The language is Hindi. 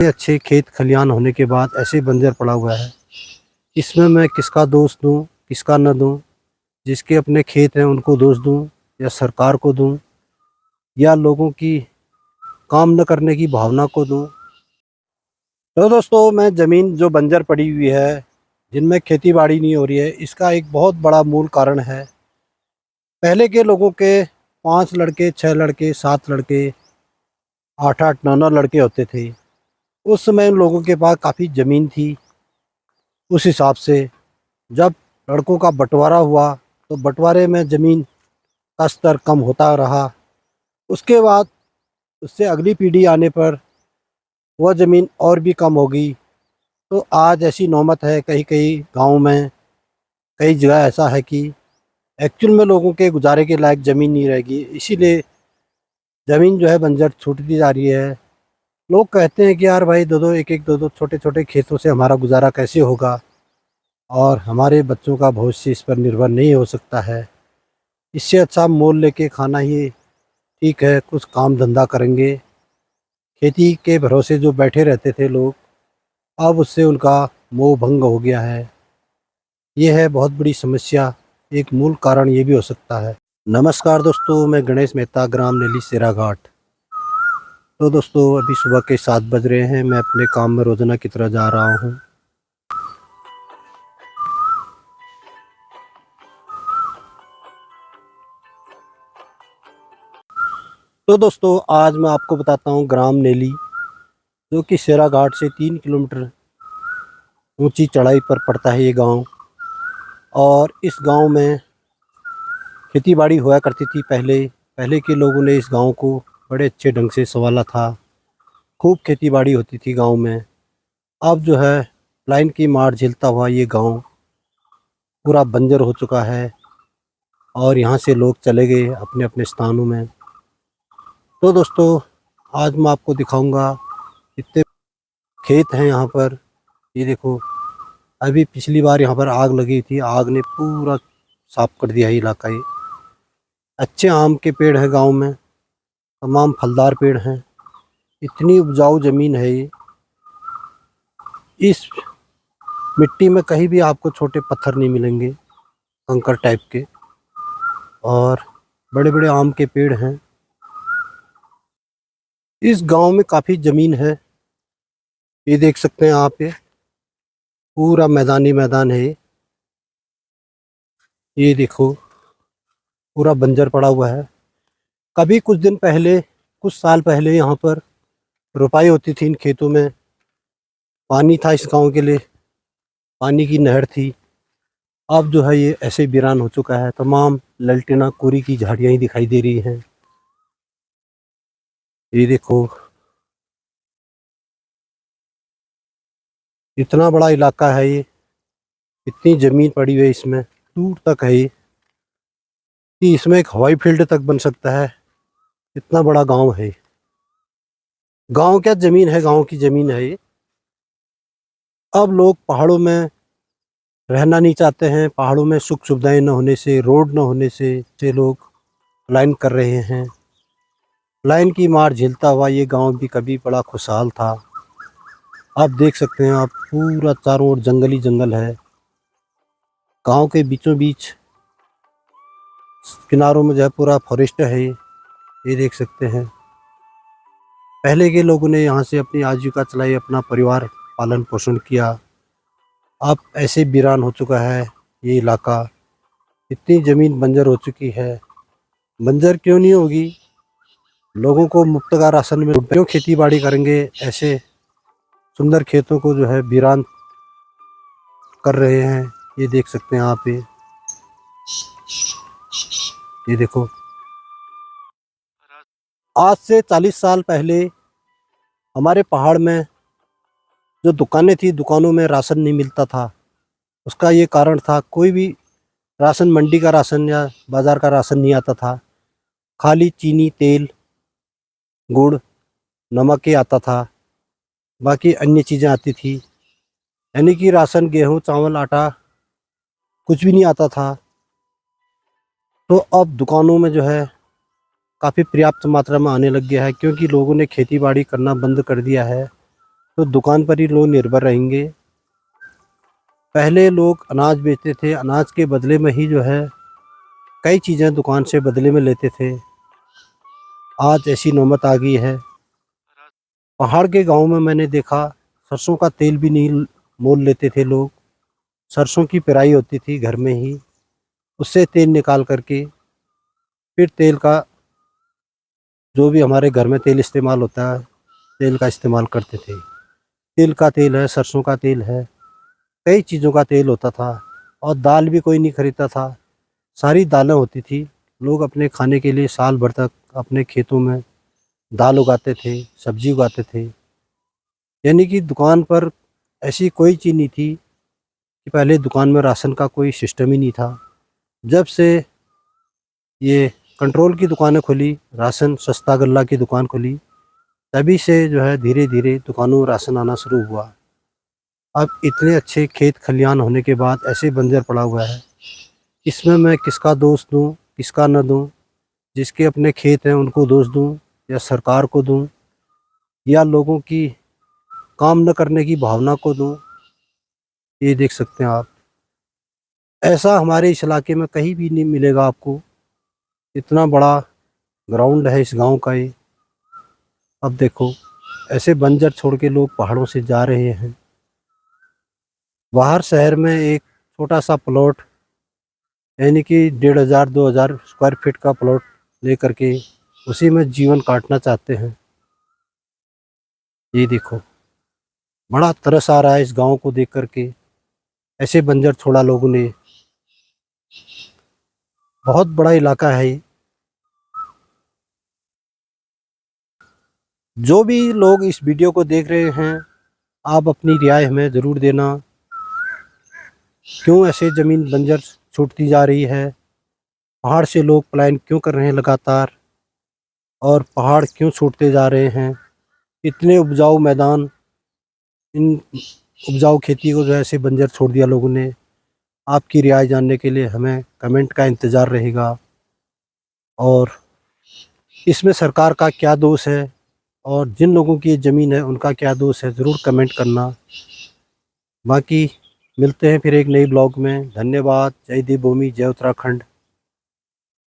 अच्छे खेत खलियान होने के बाद ऐसे बंजर पड़ा हुआ है। इसमें मैं किसका दोष दूं, किसका न दूं। जिसके अपने खेत हैं उनको दोष दूं या सरकार को दूं या लोगों की काम न करने की भावना को दूं। तो दोस्तों, मैं ज़मीन जो बंजर पड़ी हुई है, जिनमें खेती बाड़ी नहीं हो रही है, इसका एक बहुत बड़ा मूल कारण है। पहले के लोगों के 5 लड़के, 6 लड़के, 7 लड़के, 8-8, 9-9 लड़के होते थे। उस समय उन लोगों के पास काफ़ी ज़मीन थी। उस हिसाब से जब लड़कों का बंटवारा हुआ तो बंटवारे में ज़मीन का स्तर कम होता रहा। उसके बाद उससे अगली पीढ़ी आने पर वह ज़मीन और भी कम हो गई। तो आज ऐसी नौबत है, कहीं कहीं गाँव में, कई जगह ऐसा है कि एक्चुअल में लोगों के गुजारे के लायक ज़मीन नहीं रहेगी। इसीलिए ज़मीन जो है बंजर छूटती जा रही है। लोग कहते हैं कि यार भाई, दो दो एक एक दो दो छोटे छोटे खेतों से हमारा गुजारा कैसे होगा, और हमारे बच्चों का भविष्य इस पर निर्भर नहीं हो सकता है। इससे अच्छा मोल लेके खाना ही ठीक है। कुछ काम धंधा करेंगे। खेती के भरोसे जो बैठे रहते थे लोग, अब उससे उनका मोह भंग हो गया है। ये है बहुत बड़ी समस्या। एक मूल कारण ये भी हो सकता है। नमस्कार दोस्तों, मैं गणेश मेहता, ग्राम नेली सेराघाट। तो दोस्तों, अभी सुबह के 7 बज रहे हैं। मैं अपने काम में रोजाना की तरह जा रहा हूँ। तो दोस्तों, आज मैं आपको बताता हूँ ग्राम नेली, जो कि सेराघाट से 3 किलोमीटर ऊंची चढ़ाई पर पड़ता है ये गांव। और इस गांव में खेती बाड़ी हुआ करती थी पहले। पहले के लोगों ने इस गांव को बड़े अच्छे ढंग से संभाला था। खूब खेती बाड़ी होती थी गांव में। अब जो है, लाइन की मार झेलता हुआ ये गांव पूरा बंजर हो चुका है और यहाँ से लोग चले गए अपने अपने स्थानों में। तो दोस्तों, आज मैं आपको दिखाऊंगा कितने खेत हैं यहाँ पर। ये देखो, अभी पिछली बार यहाँ पर आग लगी थी। आग ने पूरा साफ कर दिया है इलाका ये। अच्छे आम के पेड़ हैं गांव में, तमाम फलदार पेड़ हैं। इतनी उपजाऊ ज़मीन है ये। इस मिट्टी में कहीं भी आपको छोटे पत्थर नहीं मिलेंगे, कंकर टाइप के। और बड़े बड़े आम के पेड़ हैं। इस गांव में काफ़ी ज़मीन है। ये देख सकते हैं आप, ये पूरा मैदानी मैदान है ये देखो, पूरा बंजर पड़ा हुआ है। कभी कुछ दिन पहले, कुछ साल पहले यहाँ पर रुपाई होती थी इन खेतों में। पानी था इस गांव के लिए, पानी की नहर थी। अब जो है ये ऐसे वीरान हो चुका है। तमाम ललटेना कोरी की झाड़ियाँ ही दिखाई दे रही हैं। ये देखो, इतना बड़ा इलाका है ये। इतनी ज़मीन पड़ी हुई है इसमें, दूर तक है ये, कि इसमें एक हवाई फील्ड तक बन सकता है। इतना बड़ा गांव है। गांव क्या ज़मीन है, गांव की ज़मीन है ये। अब लोग पहाड़ों में रहना नहीं चाहते हैं। पहाड़ों में सुख सुविधाएं न होने से, रोड न होने से लोग पलायन कर रहे हैं। लाइन की मार झेलता हुआ ये गांव भी कभी बड़ा खुशहाल था। आप देख सकते हैं, आप पूरा चारों ओर जंगल ही जंगल है। गांव के बीचों बीच किनारों में जो है पूरा फॉरेस्ट है ये देख सकते हैं। पहले के लोगों ने यहाँ से अपनी आजीविका चलाई, अपना परिवार पालन पोषण किया। अब ऐसे वीरान हो चुका है ये इलाका। इतनी ज़मीन बंजर हो चुकी है। बंजर क्यों नहीं होगी? लोगों को मुफ्त का राशन में क्यों खेती बाड़ी करेंगे? ऐसे सुंदर खेतों को जो है वीरान कर रहे हैं। ये देख सकते हैं आप, ये देखो। आज से 40 साल पहले हमारे पहाड़ में जो दुकानें थी, दुकानों में राशन नहीं मिलता था। उसका ये कारण था, कोई भी राशन, मंडी का राशन या बाज़ार का राशन नहीं आता था। खाली चीनी, तेल, गुड़, नमक ही आता था। बाकी अन्य चीज़ें आती थी। यानी कि राशन, गेहूँ, चावल, आटा कुछ भी नहीं आता था। तो अब दुकानों में जो है काफ़ी पर्याप्त मात्रा में आने लग गया है, क्योंकि लोगों ने खेती बाड़ी करना बंद कर दिया है। तो दुकान पर ही लोग निर्भर रहेंगे। पहले लोग अनाज बेचते थे, अनाज के बदले में ही जो है कई चीज़ें दुकान से बदले में लेते थे। आज ऐसी नौबत आ गई है। पहाड़ के गांव में मैंने देखा सरसों का तेल भी नहीं मोल लेते थे लोग। सरसों की पेराई होती थी घर में ही, उससे तेल निकाल करके फिर तेल का जो भी हमारे घर में तेल इस्तेमाल होता है, तेल का इस्तेमाल करते थे। तिल का तेल है, सरसों का तेल है, कई चीज़ों का तेल होता था। और दाल भी कोई नहीं खरीदता था, सारी दालें होती थी। लोग अपने खाने के लिए साल भर तक अपने खेतों में दाल उगाते थे, सब्जी उगाते थे। यानी कि दुकान पर ऐसी कोई चीज़ नहीं थी कि पहले दुकान में राशन का कोई सिस्टम ही नहीं था। जब से ये कंट्रोल की दुकानें खुली, राशन सस्ता गल्ला की दुकान खुली, तभी से जो है धीरे धीरे दुकानों में राशन आना शुरू हुआ। अब इतने अच्छे खेत खलियान होने के बाद ऐसे बंजर पड़ा हुआ है, इसमें मैं किसका दोष दूँ, किसका न दूँ। जिसके अपने खेत हैं उनको दोष दूँ, या सरकार को दूँ, या लोगों की काम न करने की भावना को दूँ। ये देख सकते हैं आप, ऐसा हमारे इस इलाके में कहीं भी नहीं मिलेगा आपको। इतना बड़ा ग्राउंड है इस गांव का ये। अब देखो, ऐसे बंजर छोड़ के लोग पहाड़ों से जा रहे हैं। बाहर शहर में एक छोटा सा प्लॉट, यानी कि 1500 2000 स्क्वायर फीट का प्लॉट लेकर के उसी में जीवन काटना चाहते हैं। ये देखो, बड़ा तरस आ रहा है इस गांव को देख करके। ऐसे बंजर छोड़ा लोगों ने। बहुत बड़ा इलाका है ये। जो भी लोग इस वीडियो को देख रहे हैं, आप अपनी राय हमें ज़रूर देना। क्यों ऐसे ज़मीन बंजर छूटती जा रही है? पहाड़ से लोग पलायन क्यों कर रहे हैं लगातार? और पहाड़ क्यों छूटते जा रहे हैं? इतने उपजाऊ मैदान, इन उपजाऊ खेती को जो है ऐसे बंजर छोड़ दिया लोगों ने। आपकी राय जानने के लिए हमें कमेंट का इंतज़ार रहेगा। और इसमें सरकार का क्या दोष है, और जिन लोगों की ये ज़मीन है उनका क्या दोष है, ज़रूर कमेंट करना। बाकी मिलते हैं फिर एक नई ब्लॉग में। धन्यवाद। जय देवभूमि, जय उत्तराखंड।